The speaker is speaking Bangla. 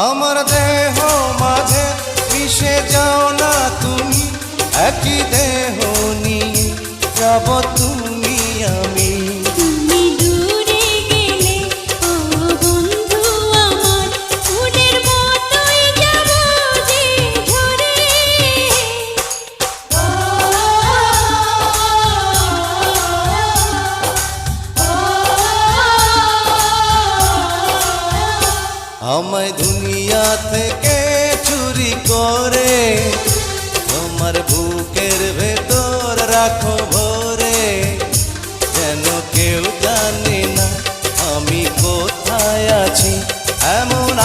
আমার দেহ মাঝে মিশে যাও না তুমি, একই দেহ নিয়ে যাব তুমি আমি। তুমি দূরে গেলে ও বন্ধু আমার, ফুলের মতোই যাব যে ঝরে। আমায় দুনিয়া থেকে চুরি করে তোমার বুকের ভেতর রাখো ভরে, যেন কেউ জানে না আমি কোথায় আছি, এমন